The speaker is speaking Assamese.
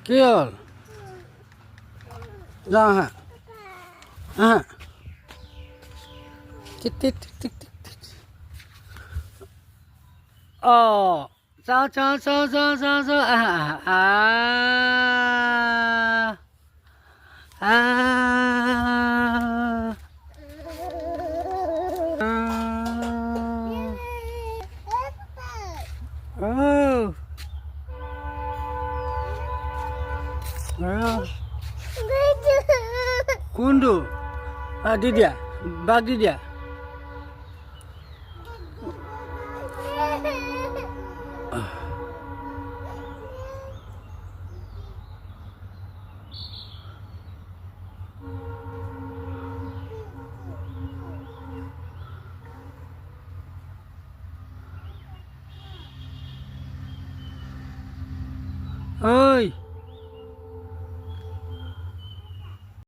কি হ'ল যাওঁ আহা আহা টিক টিক টিক টিক টিক টিক অঁ যাওঁ যাওঁ যাওঁ যাওঁ যাওঁ যাওঁ আহা আহা কোনটো দি দিয়া বাঘ দি দিয়া ঐ